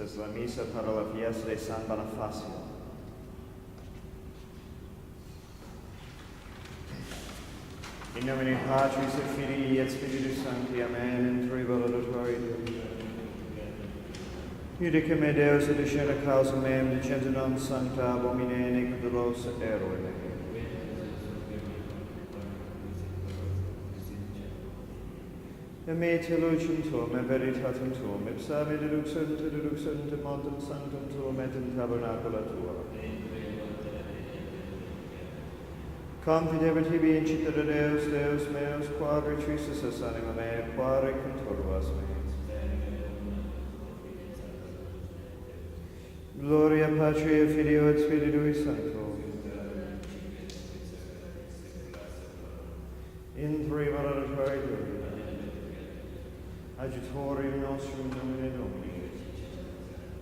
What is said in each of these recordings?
Esta es la misa para la fiesta de San Bonifacili. In nomine Patris et Filii et Spiritus Sancti. Amen. In tribula laudatorio. Iudice me Deus et discerne causa meam, dicente non sancta abomine neculos eroe. E me telucium tuum, e veritatem tuum, ipsa me deduxunt montem sanctum tuum et in tabernacula tua. Confidebit tibi incitere Deus, Deus meus, quare trisus anima mea, quare conturvas me. Gloria Patri et Filio et Spiritui Sancto. In tribula laudatorio. Adjutorium nostrum nomine Domini.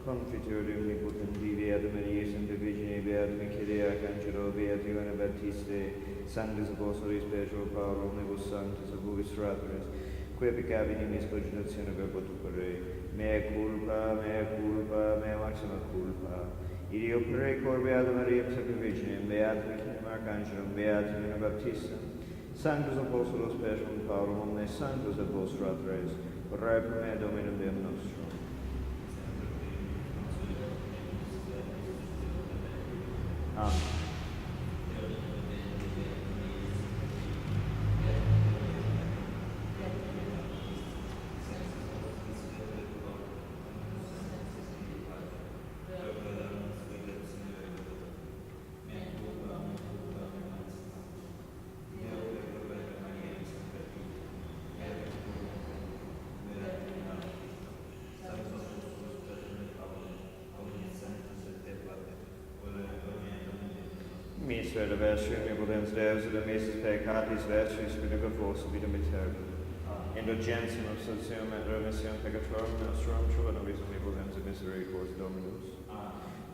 Confiteorium nipotem Divi ad Mariae Sancta Virgine Beat Michael Arcangelo Beat Ioanna Baptiste Sanctus Apostolis Petro Paulo Omnibus Sanctus Abuvis Fratres quae peccabit in miscogitatione verbo tucere mea culpa, mea maxima culpa. Ideo precor Beata Maria Sancta Virgine Beat Michael Arcangelo Beat Ioanna Baptiste Sanctus Apostolos Petro Paulo Omnes Sanctus Apostolos Fratres Ora pro me Dominum Deum nostrum. Amen. Misa et aversium nipotens Deus et amicis peccatis versus vinegar vos vidum aeternum. Indulgentiam absolutionem et remissionem peccatorum nostrum trova nobis omnipotens et misericordiae Dominus.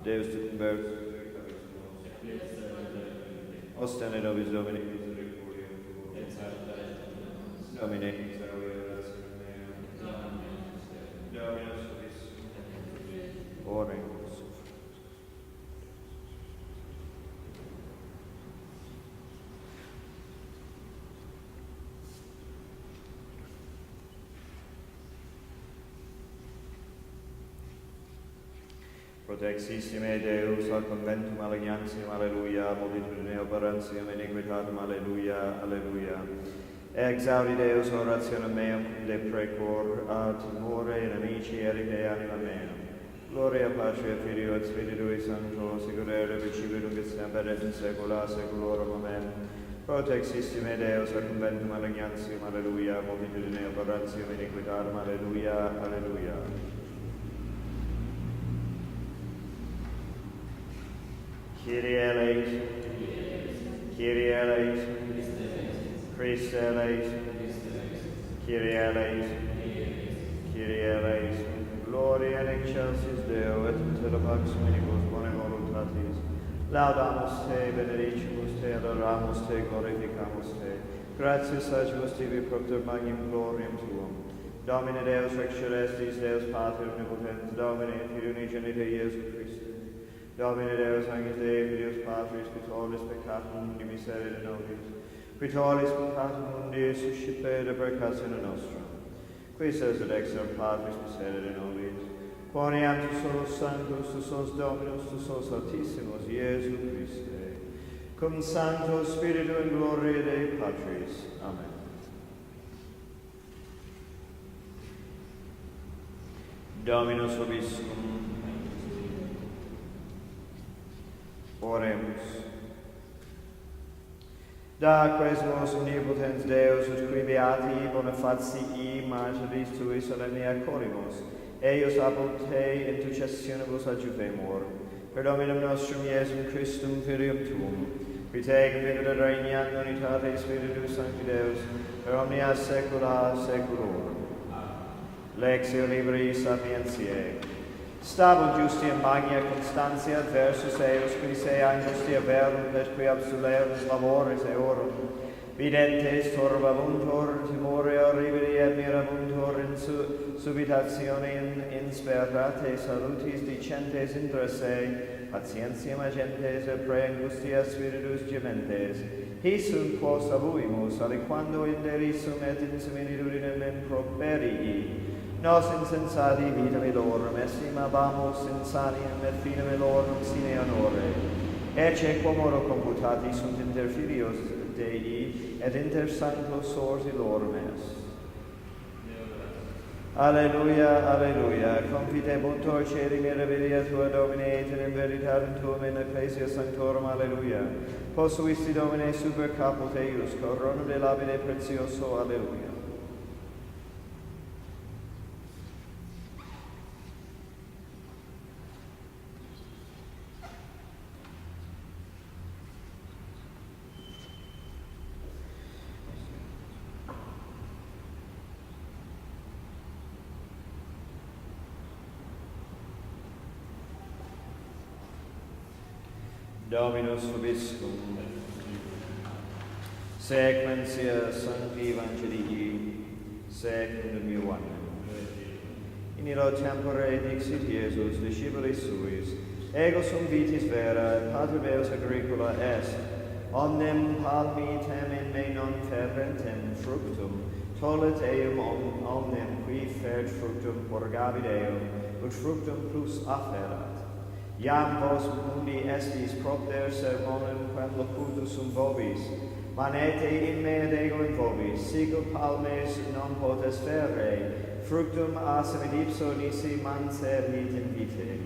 Deus tutum ostende nobis Domini misericordiae. Domine Dominus vobis. Oremus. Protexisse me Deus ad conventum allegiantium, alleluia, multitudine operantium, iniquitatem, alleluia, alleluia. Exaudi Deus orationem meum cum de precor ad timore inimici erite anima mea. Gloria Patri et Filio et Spiritui Sancto, sicurere vicibitum et semper et in saecula saeculorum. Amen. Protexisse me Deus ad conventum allegiantium, alleluia, multitudine operantium, iniquitatem, alleluia, alleluia. Kyrie eleison, Kyrie eleison, Christe eleison, Kyrie eleison, Kyrie eleison. Gloria in excelsis Deo et in terra pax omnibus bone voluntatis. Laudamus te, benedicimus te, adoramus te, glorificamus te. Gratias agibus tibi propter magnum gloriam tuum. Domine Deus rex celestis, Deus Pater omnipotens, Domine Filii unigenite Iesu Christe. Domine Deus Anges Dei, Filius Patris, Pitolis peccatum mundi miserere nobis, Pitolis peccatum mundi suscipe de peccatione nostra. Qui ses et exer Patris miserere nobis, quoniam tu solus sanctus, tu solus Dominus, tu solus Altissimus, Iesu Christe, cum Sancto Spiritu in gloria Dei Patris. Amen. Dominus vobiscum. Oremus. Da quesumus omnipotens Deus, ut qui beati Bonifacii martyris tui solemnia corimus, eius apud te intercessionibus adjuvemur, per Dominum nostrum Iesum Christum Filium tuum, qui te vivit et regnat in unitate Spiritus Sancti Deus, per omnia saecula saeculorum. Lectio Libri Sapientiae. Stabul justia magna constantia adversus eius qui se angustia verum et qui absolerus labores eorum, Videntes torbabuntur, timore horribili et mirabuntur in subitatione in sperate salutis dicentes intra se, patientiam agentes et pre angustia spiritus gementes. Hisum quos abuimus, aliquando inderisum et in similitudinem improperii, nos insensati vitam elorum estimabamus insaniam et finem elorum sine honore. Ecce quomodo computati sunt inter filios Dei et inter sanctos sors elorum est. Alleluia, alleluia. Confitebuntur celi mirabilia tua, Domine, et in veritatem tuam in ecclesia sanctorum, alleluia. Posuisti, Domine, super caput eius, coronum de labile precioso, alleluia. Dominus vobiscum. Sequentia Sancti Evangelii, secundum Ioannem. In illo tempore dixit Iesus discipulis suis, ego sum vitis vera, et pater meus agricola est, omnem palmitem in me non ferrentem fructum, tollet eum omnem qui fert fructum porgabit eum, ut fructum plus afferat. Iam vos mundi estis propter sermonum quem locutus sum vobis, manete in me et ego in vobis, sicut palmes non potes ferre, fructum asemit ipso nisi manserit in vite.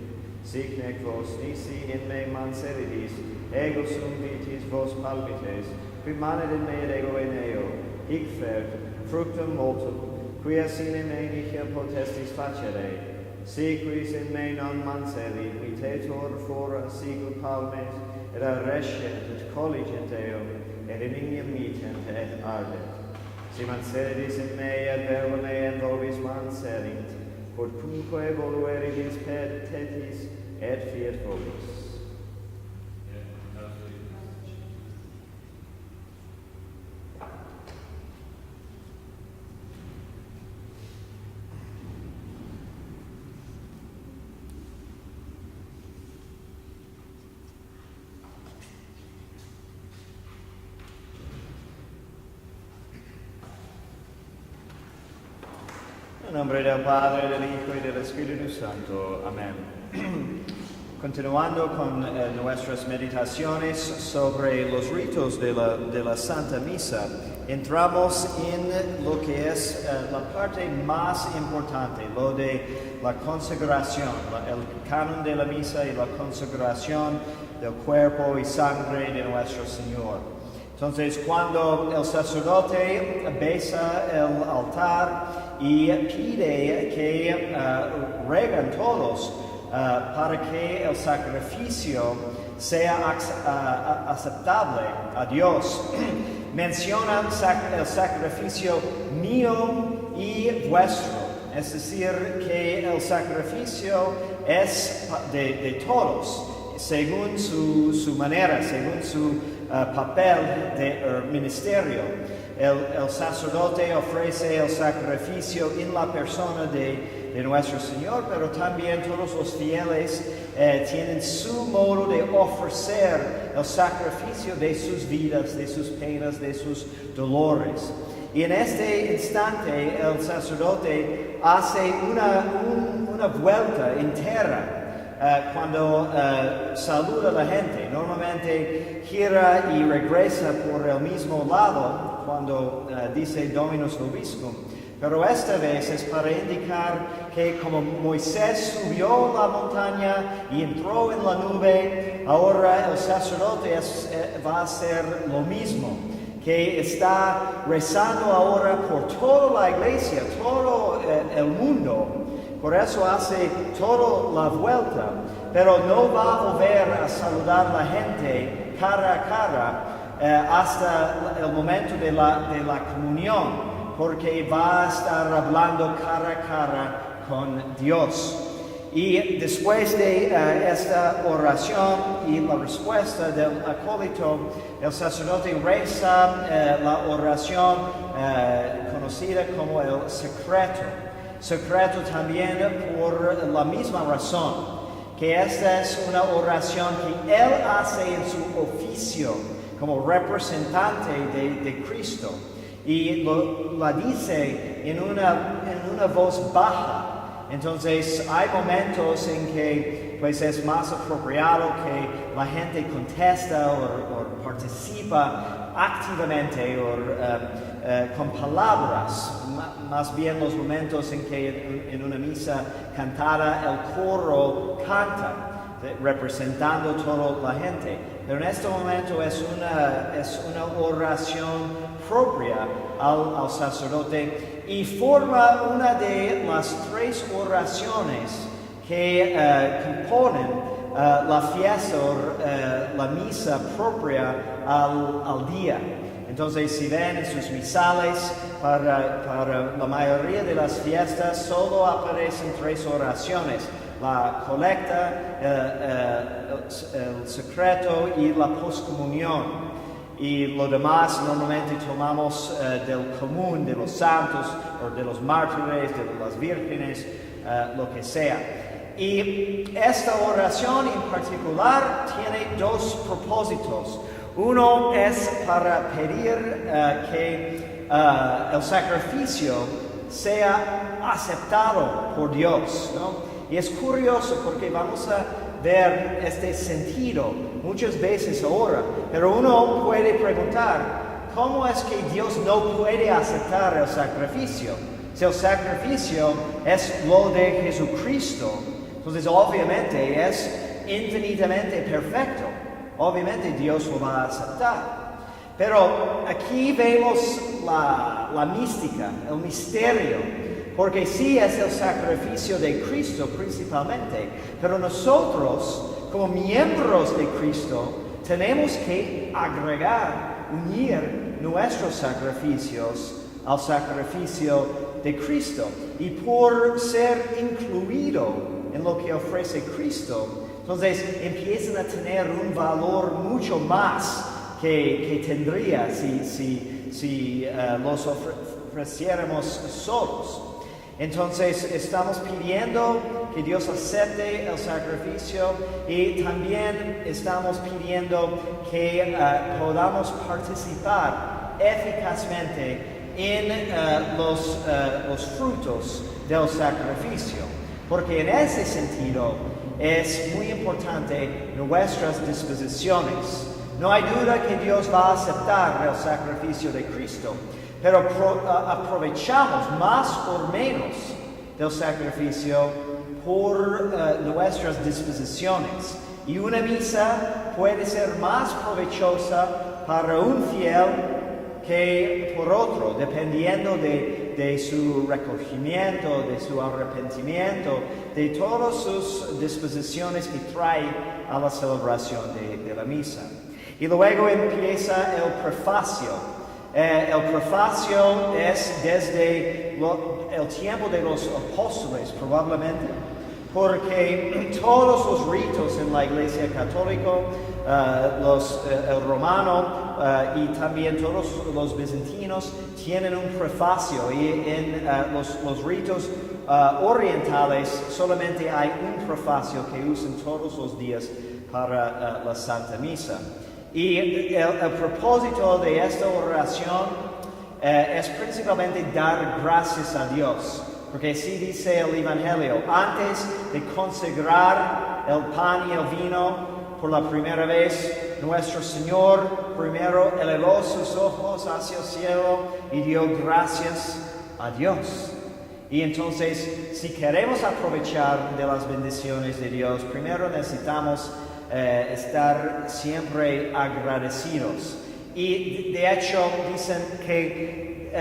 Sic nec vos nisi in me manseritis, ego sum vitis vos palmites, qui manet in me et ego in eo, hic fert fructum multum, quia sine me nihil potestis facere. Si quis in me non manserit, mitetur fora sicut palmes, et arrescent et colligent eum, et in ignem mitent et ardet. Si manseritis in me, et verba me in vobis manserint, quodcunque volueribis petetis, et fiat vobis. En nombre del Padre, del Hijo y del Espíritu Santo. Amén. Continuando con nuestras meditaciones sobre los ritos de la Santa Misa, entramos en lo que es la parte más importante, lo de la consagración, el canon de la misa y la consagración del cuerpo y sangre de nuestro Señor. Entonces, cuando el sacerdote besa el altar y pide que regan todos para que el sacrificio sea aceptable a Dios, menciona el sacrificio mío y vuestro. Es decir, que el sacrificio es de todos, según su manera, según su papel de ministerio. El sacerdote ofrece el sacrificio en la persona de nuestro Señor, pero también todos los fieles tienen su modo de ofrecer el sacrificio de sus vidas, de sus penas, de sus dolores. Y en este instante el sacerdote hace una vuelta entera cuando saluda a la gente. Normalmente gira y regresa por el mismo lado cuando dice Dominus vobiscum. Pero esta vez es para indicar que como Moisés subió la montaña y entró en la nube, ahora el sacerdote va a hacer lo mismo, que está rezando ahora por toda la iglesia, todo el mundo. Por eso hace toda la vuelta, pero no va a volver a saludar a la gente cara a cara hasta el momento de la comunión, porque va a estar hablando cara a cara con Dios. Y después de esta oración y la respuesta del acólito, el sacerdote reza la oración conocida como el secreto. Secreto también por la misma razón, que esta es una oración que él hace en su oficio como representante de Cristo. Y la dice en una voz baja. Entonces hay momentos en que pues es más apropiado que la gente contesta o participa activamente o con palabras, más bien los momentos en que en una misa cantada el coro canta, representando toda la gente. Pero en este momento es una oración propia al sacerdote y forma una de las 3 oraciones que componen la fiesta o la misa propia al día. Entonces, si ven en sus misales, para la mayoría de las fiestas solo aparecen 3 oraciones: la colecta, el secreto y la poscomunión. Y lo demás normalmente tomamos del común, de los santos, o de los mártires, de las vírgenes, lo que sea. Y esta oración en particular tiene 2 propósitos. Uno es para pedir que el sacrificio sea aceptado por Dios, ¿no? Y es curioso porque vamos a ver este sentido muchas veces ahora, pero uno puede preguntar, ¿cómo es que Dios no puede aceptar el sacrificio? Si el sacrificio es lo de Jesucristo, entonces obviamente es infinitamente perfecto. Obviamente Dios lo va a aceptar. Pero aquí vemos la mística, el misterio. Porque sí es el sacrificio de Cristo principalmente, pero nosotros, como miembros de Cristo, tenemos que agregar, unir nuestros sacrificios al sacrificio de Cristo. Y por ser incluido en lo que ofrece Cristo, entonces empiezan a tener un valor mucho más que tendría si los ofreciéramos solos. Entonces estamos pidiendo que Dios acepte el sacrificio y también estamos pidiendo que podamos participar eficazmente en los frutos del sacrificio. Porque en ese sentido es muy importante nuestras disposiciones. No hay duda que Dios va a aceptar el sacrificio de Cristo, pero aprovechamos más o menos del sacrificio por nuestras disposiciones. Y una misa puede ser más provechosa para un fiel que por otro, dependiendo de su recogimiento, de su arrepentimiento, de todas sus disposiciones que trae a la celebración de la misa. Y luego empieza el prefacio. El prefacio es desde el tiempo de los apóstoles, probablemente, porque todos los ritos en la Iglesia Católica, el romano y también todos los bizantinos tienen un prefacio, y en los ritos orientales solamente hay un prefacio que usan todos los días para la Santa Misa. Y el propósito de esta oración es principalmente dar gracias a Dios, porque así dice el Evangelio: antes de consagrar el pan y el vino por la primera vez, nuestro Señor primero elevó sus ojos hacia el cielo y dio gracias a Dios. Y entonces, si queremos aprovechar de las bendiciones de Dios, primero necesitamos estar siempre agradecidos. Y de hecho dicen que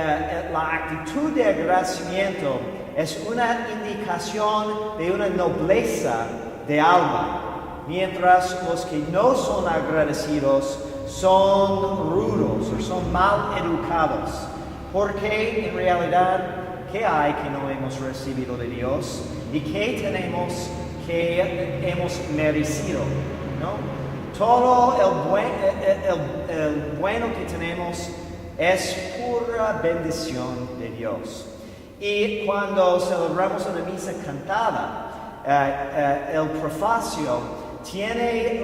la actitud de agradecimiento es una indicación de una nobleza de alma, mientras los que no son agradecidos son rudos o son mal educados, porque en realidad, ¿qué hay que no hemos recibido de Dios? ¿Y qué tenemos que hemos merecido? ¿No? Todo el bueno que tenemos es pura bendición de Dios. Y cuando celebramos una misa cantada, el prefacio tiene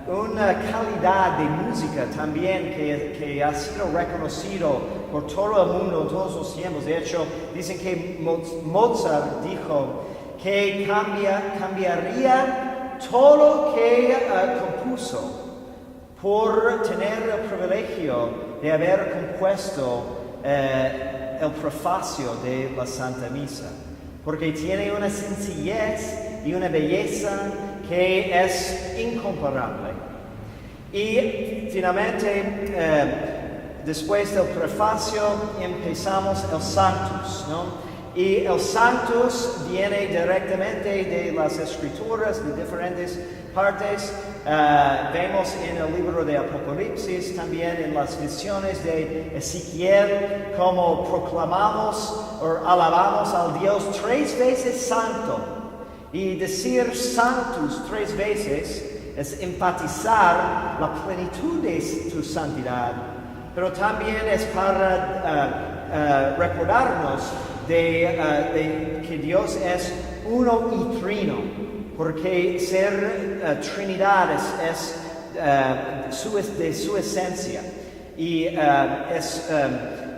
una calidad de música también que ha sido reconocido por todo el mundo en todos los tiempos. De hecho, dicen que Mozart dijo que cambiaría todo lo que compuso por tener el privilegio de haber compuesto el prefacio de la Santa Misa, porque tiene una sencillez y una belleza que es incomparable. Y finalmente, después del prefacio, empezamos el Sanctus, ¿no? Y el Sanctus viene directamente de las Escrituras, de diferentes partes. Vemos en el libro de Apocalipsis, también en las visiones de Ezequiel, como proclamamos o alabamos al Dios 3 veces santo. Y decir Sanctus 3 veces es enfatizar la plenitud de tu santidad, pero también es para recordarnos de que Dios es uno y trino, porque ser Trinidad es de su esencia y es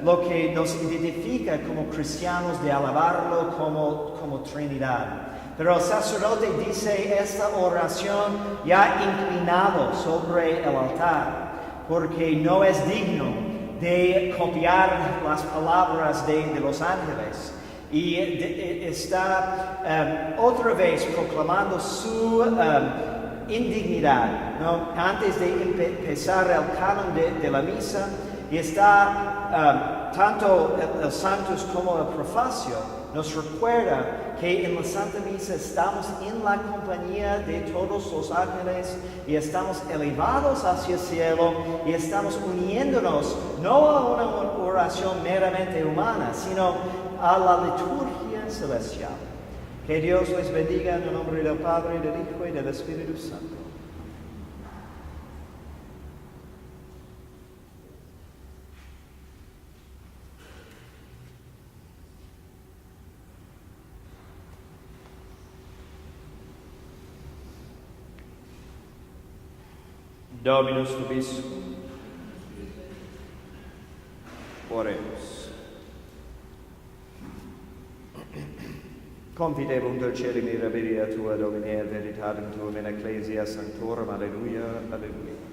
lo que nos identifica como cristianos de alabarlo como Trinidad. Pero el sacerdote dice esta oración ya inclinado sobre el altar, porque no es digno de copiar las palabras de los ángeles. Y está otra vez proclamando su indignidad, ¿no? Antes de empezar el canon de la misa, y está tanto el Sanctus como el prefacio nos recuerda que en la Santa Misa estamos en la compañía de todos los ángeles y estamos elevados hacia el cielo y estamos uniéndonos no a una oración meramente humana, sino a la liturgia celestial. Que Dios les bendiga en el nombre del Padre, del Hijo y del Espíritu Santo. Dominus vobiscum. Oremos. Confidebunt dulcere mirabilia tua, Domine, et veritatem tuum in ecclesia sanctorum. Alleluia, alleluia.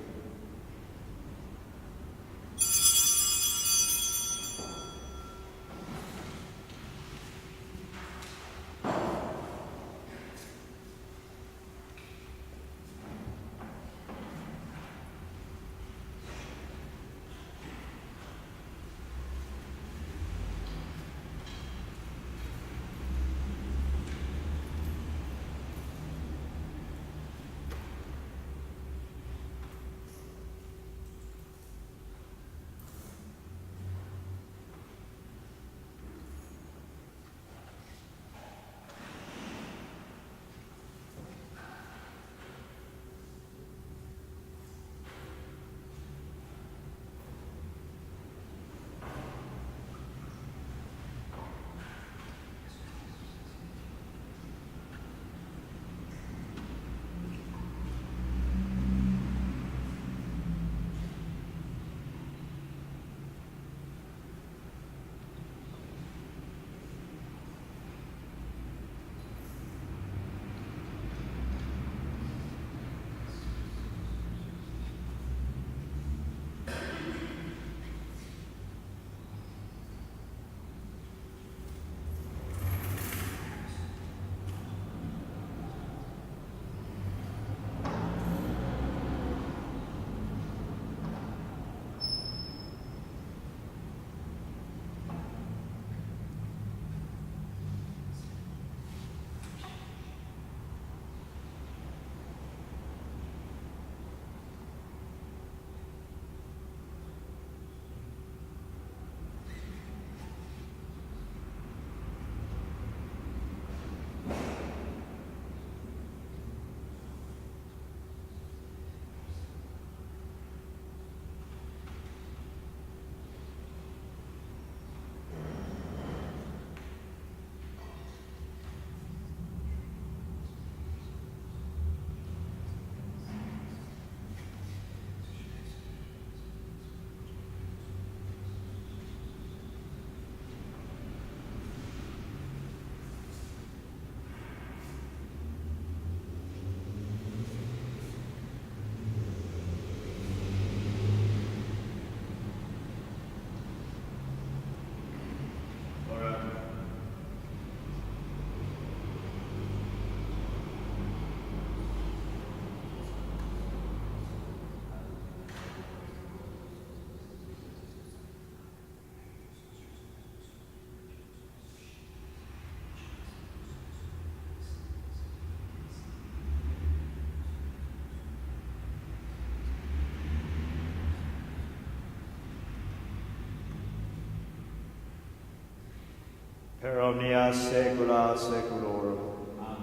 per omnia saecula saeculorum. Amen.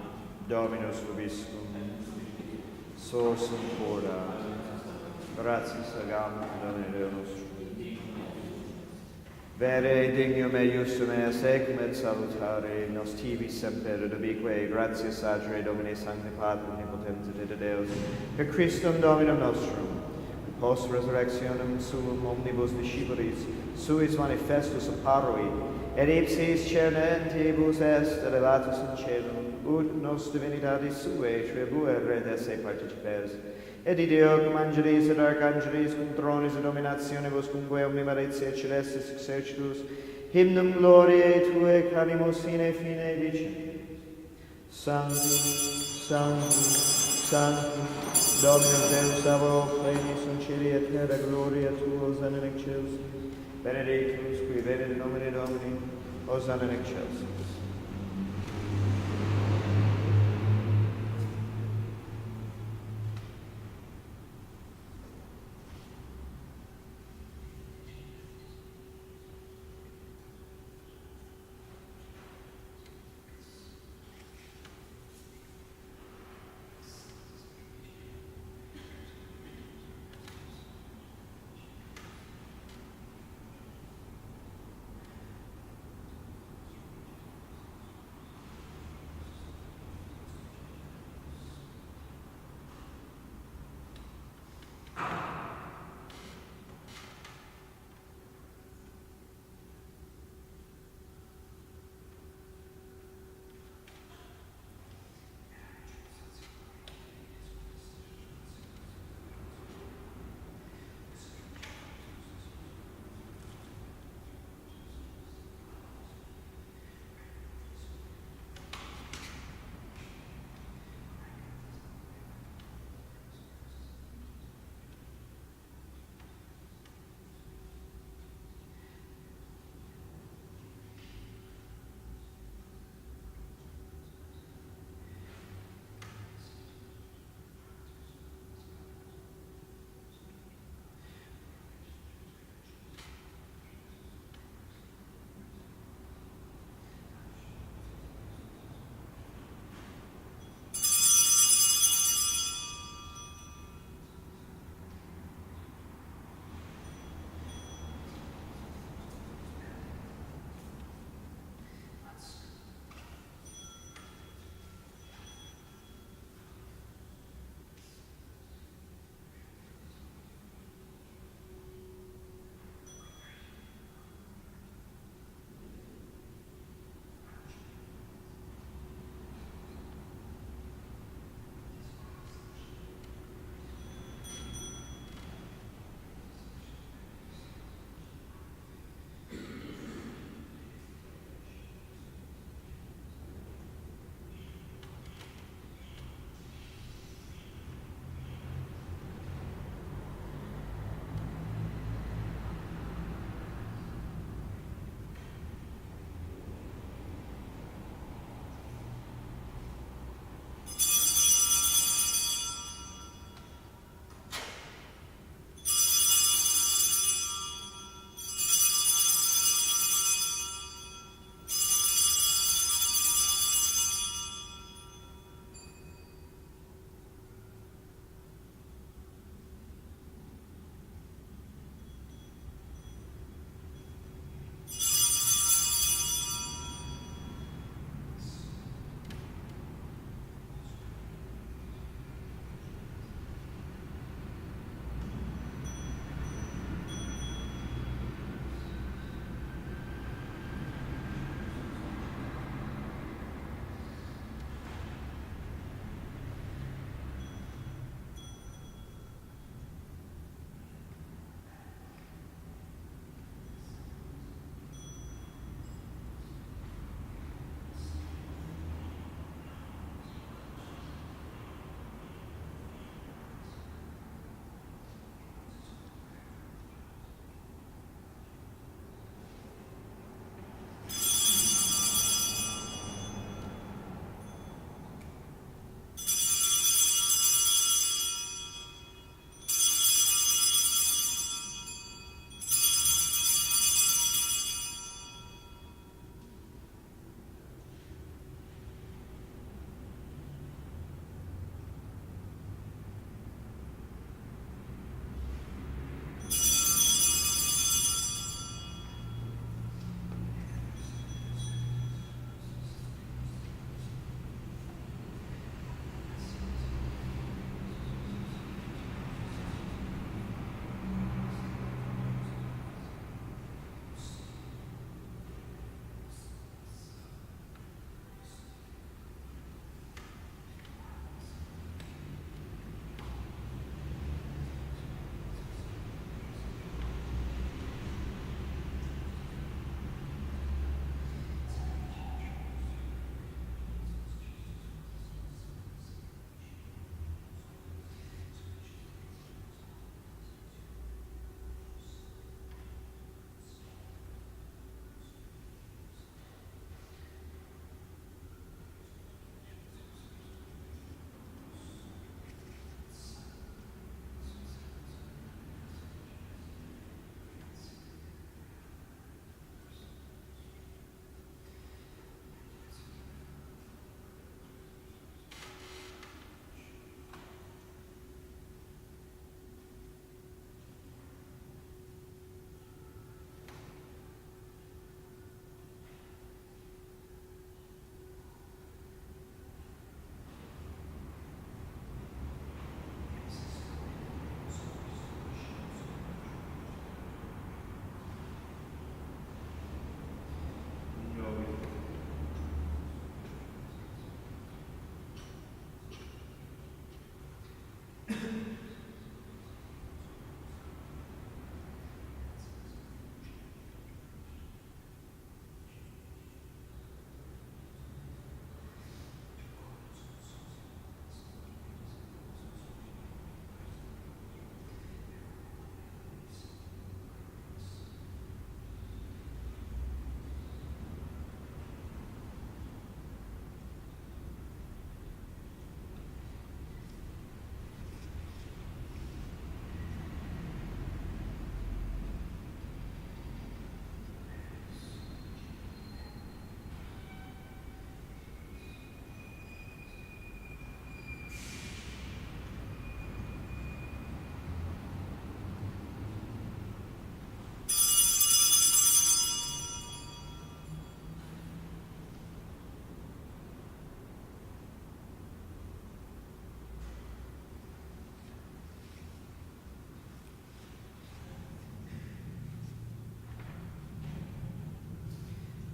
Dominus vobiscum. Sorsum cora. Gratias agam Domine Deo nostrum. Vere dignum et justum et secum et salutare nos tibi semper ubique gratias agere Domine Sancte Pater omnipotens et Deus per Christum Dominum nostrum post resurrectionem suum omnibus discipulis suis manifestus apparuit et ipsis cernentibus est elevatus in caelum ut nos divinitatis suae tribuere esse participes et ideo cum angelis et archangelis cum thronis et dominationibus cumque omnimaritia celestis exercitus hymnum gloriae tuae canimus sine fine dicem Sanctus, Sanctus, Sanctus, Dominus Deus Sabaoth, Regnus in Cieli et terra gloria tua, Hosanna in excelsis. Benedictus qui venit in nomine Domini, Hosanna in excelsis.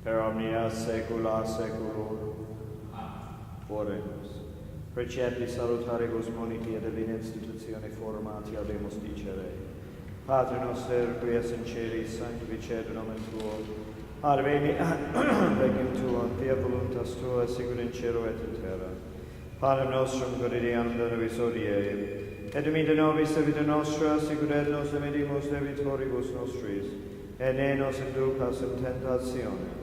per omnia saecula saeculorum. Oremus. Precepti salutaribus monici et in institutione formati audemus dicere. Pater noster, qui es in celis, sanctificetur nomen tuo. Adveni regnum tuum, fiat voluntas tua, sicut in cielo et in terra. Panem nostrum quotidianum da nobis hodie, et dimite nobis debita nostra, sicut et nos dimitimus debitoribus nostris, et ne nos inducas in tentatione.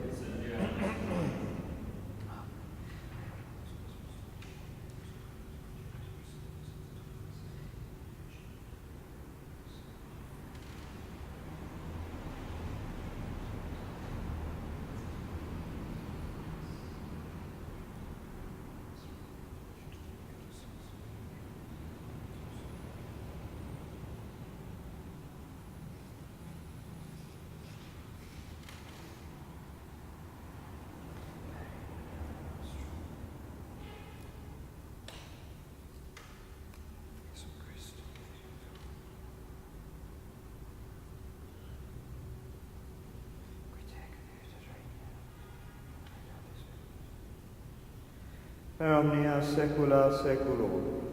Per omnia saecula saeculorum.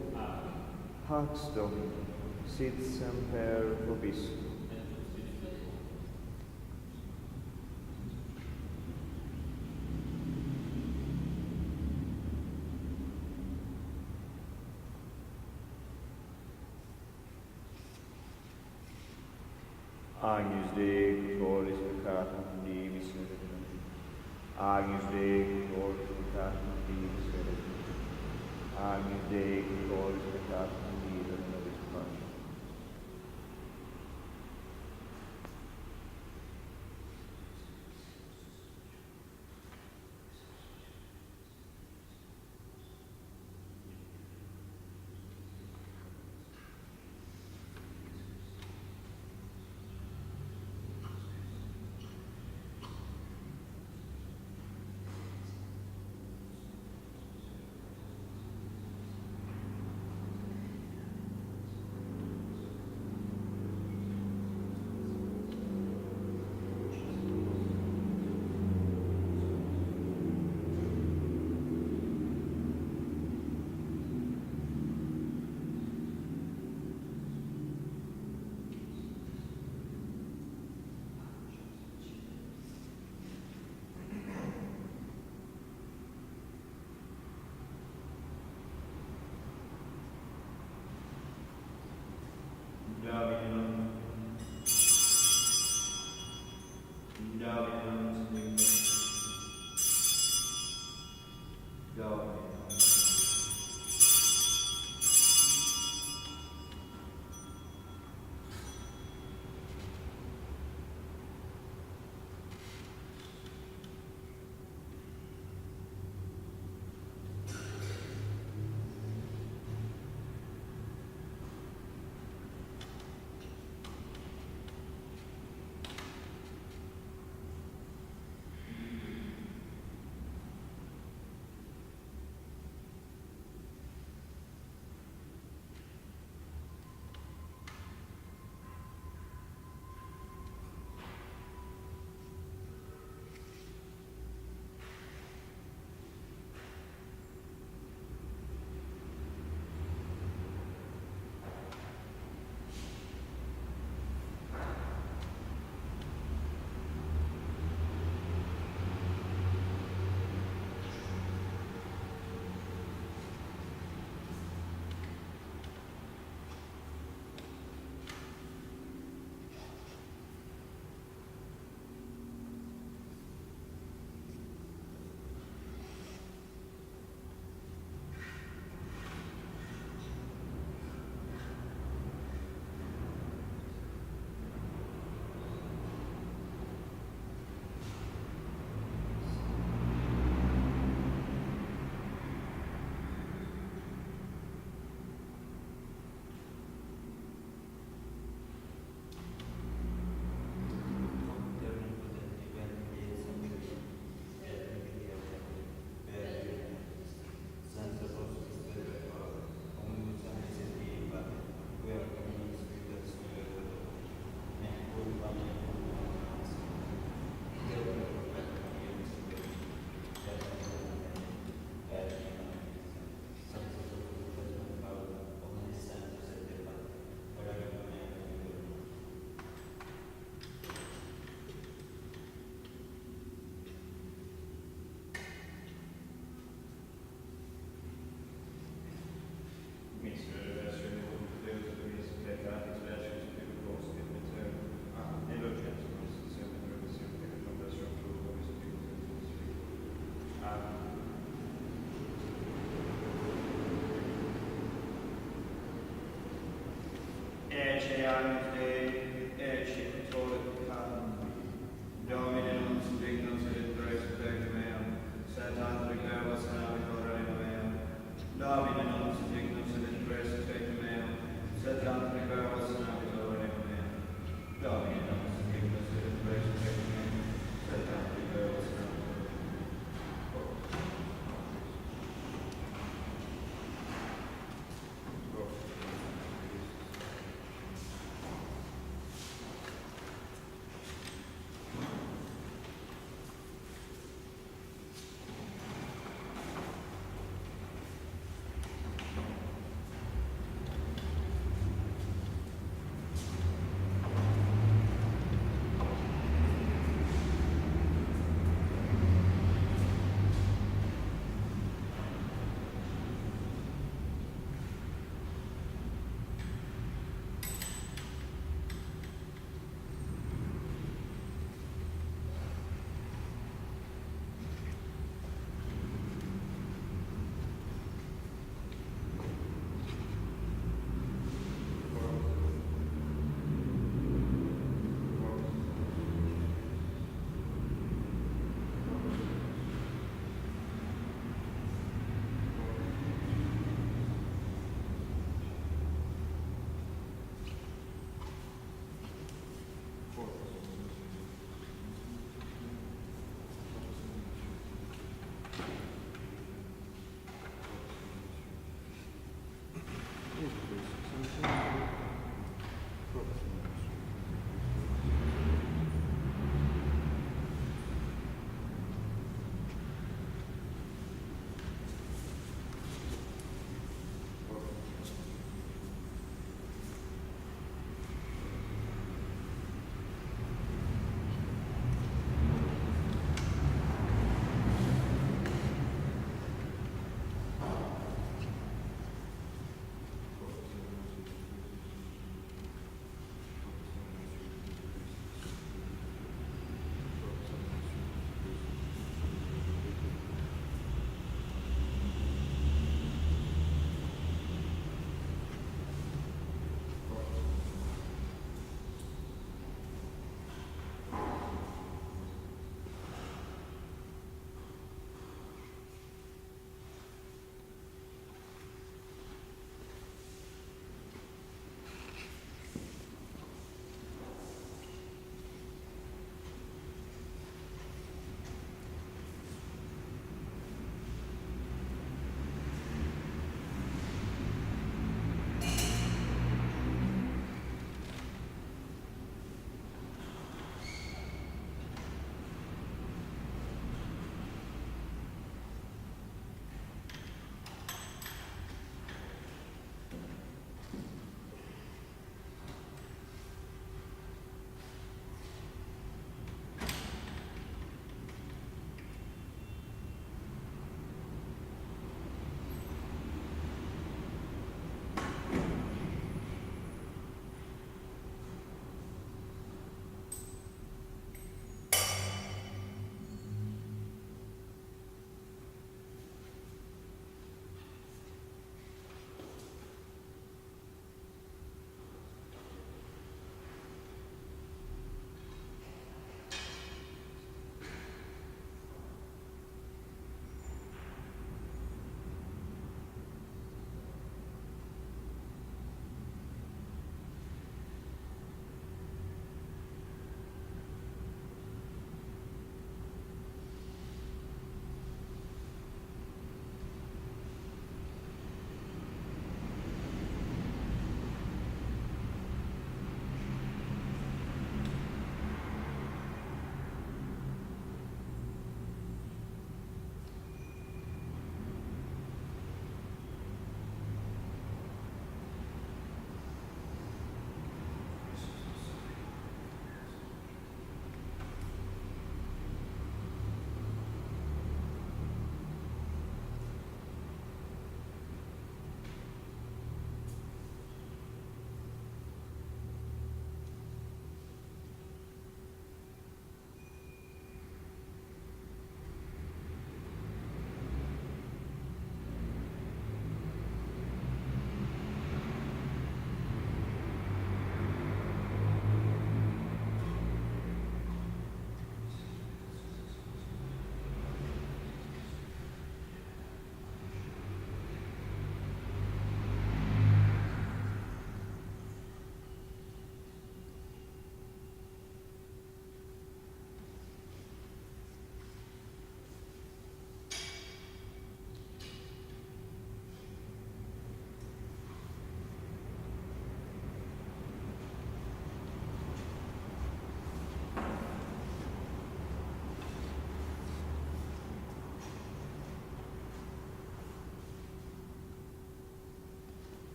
Pax Domini, sit semper vobiscum. Agnus Dei, gloris peccatum Dei misericors. Agnus Dei, gloris peccatum Dei misericors. Agnus Dei, gloris peccatum Dei nobis pacem. ecce agnus Dei, ecce cultore peccatum. Domine non dignus et praesepe tecum meam, sed ante verbas navitor reino meum. Domine non dignus et praesepe tecum meum, sed ante verbas navitor reino meum. Domine non dignus et praesepe tecum meum, sed ante verbas navitor.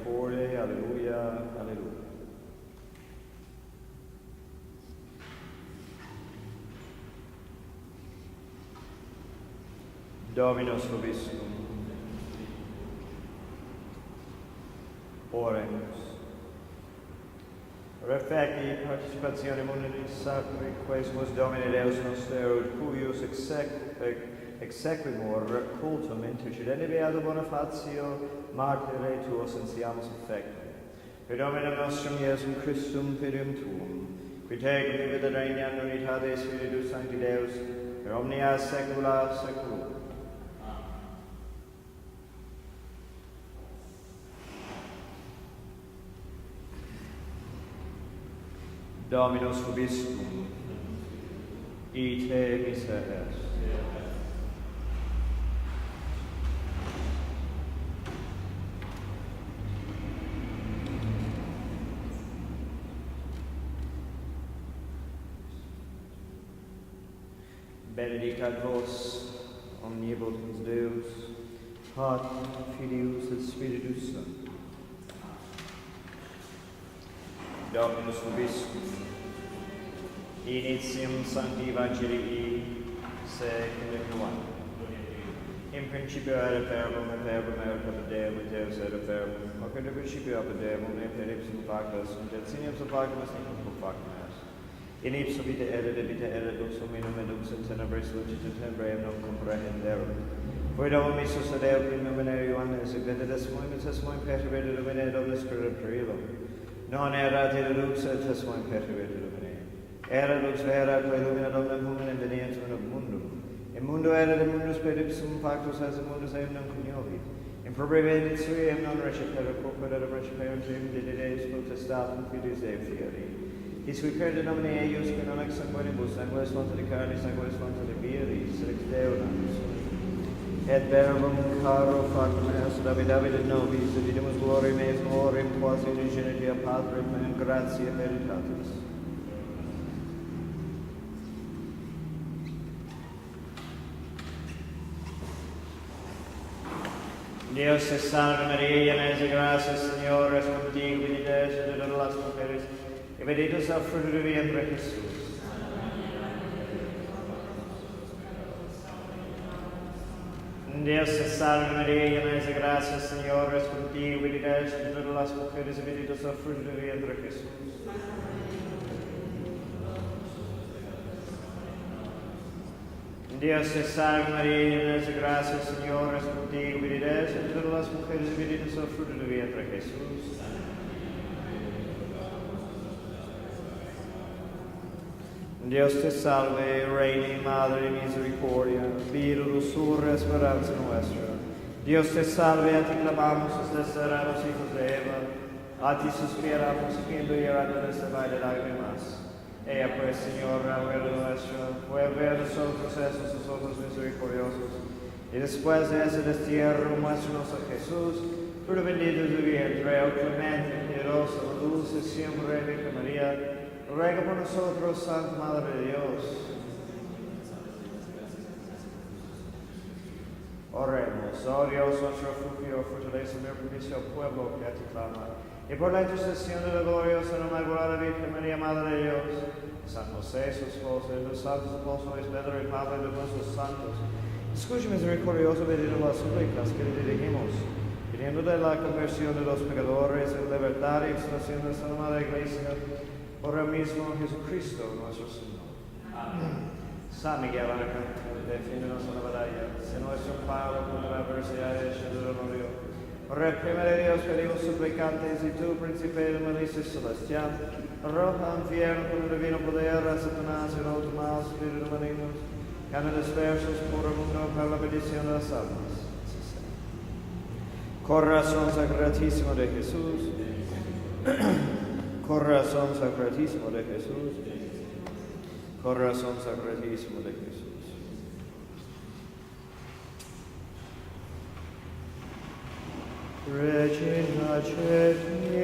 misericordiae. Alleluia, alleluia. Dominus vobiscum. Oremus. Refecti participationem mundi sacri, quesumus Domine Deus noster, cuvius exequimur cultum intercedende beato Bonifacili, martyre tuos insiamus affectum. Per Dominum nostrum Iesum Christum fidem tuum, qui te vivit regna in unitate Spiritus Sancti Deus, per omnia saecula saeculorum. Dominus vobiscum, ite miseres. Benedicat vos, omnipotens Deus, Pater, Filius et Spiritus Sanctus. Dominus vobiscum, initium Sancti Evangelii seculum. In principio era verbum, et verbum era per Deum, et Deus era verbum. Hoc in principio ab Deum, et ipsum factus, et sine ipsum factus, nihil factum est. In ipsum vita era lux hominum, et lux in tenebris lucit in tenebrae non comprehenderum. For Domum Isus ad Deo primum venere Ioannes, et testimonium et testimonium Peter vede Domine Dominus Scripturilum. Non erat id lux et testimonium Peter vede Domine. Era lux vera quae lumina Dominum humanum venientum in mundum. In mundo erat in mundus per ipsum factus as in mundus eum non cognovit. In probrivenit sui eum non recepere quoquid et reciperem tuum Deus potestatum fides Dei fieri. His qui per Domine eius qui non ex sanguinibus, sanguis fonte de carnis, sanguis fonte de viris, ex Deo natus. Et verbum caro factum est, David et nobis, et vidimus gloriam eis gloriam quasi unigenitia Patrum et gratia veritatis. Dios te salve Maria, llena de gracia, el Señor es contigo, bendita eres entre todas las mujeres, y bendito es el fruto de tu vientre Jesús. Dios te salve María, llena de gracia, el Señor es contigo, bendita eres entre todas las mujeres, y bendito es el fruto de tu vientre Jesús. Dios te salve María, llena de gracia, el Señor es contigo, bendita eres entre todas las mujeres, y bendito es el fruto de tu vientre Jesús. Dios te salve, Reina y Madre de Misericordia, vida, dulzura, esperanza nuestra. Dios te salve, a ti clamamos, los desterrados hijos de Eva, a ti suspiramos, viendo y llorando en este valle de lágrimas. Ea pues, Señor, abuelo nuestro, vuelve a nosotros esos tus ojos misericordiosos, y después de ese destierro, muéstranos a Jesús, fruto bendito de tu vientre, oh clemente, piadosa, dulce, siempre, Virgen María, ruega por nosotros, Santa Madre de Dios. Oremos, oh Dios, nuestro refugio, fortaleza y propicio al pueblo que a ti clama. Y por la intercesión de la gloriosa y inmaculada Virgen María, Madre de Dios, San José, su esposo, y los santos apóstoles Pedro y Pablo y los nuestros santos, escuche misericordioso pedido las súplicas que le dirigimos, pidiendo de la conversión de los pecadores, en libertad y expresión de Santa Madre Iglesia, por el mismo Jesucristo, nuestro Señor. Amén. San Miguel Arcángel, defiéndonos en la batalla, sé nuestro Padre contra la adversidad y el dolor. Reprime de Dios, pedimos suplicantes, y tú, príncipe de milicia celestial, arroja al infierno con el divino poder a Satanás y los demás espíritus malignos, que han dispersos por el mundo para la bendición de las almas. Corazón sacratísimo de Jesús. Corazón sacratísimo de Jesús. Corazón sacratísimo de Jesús. Regina Cetni,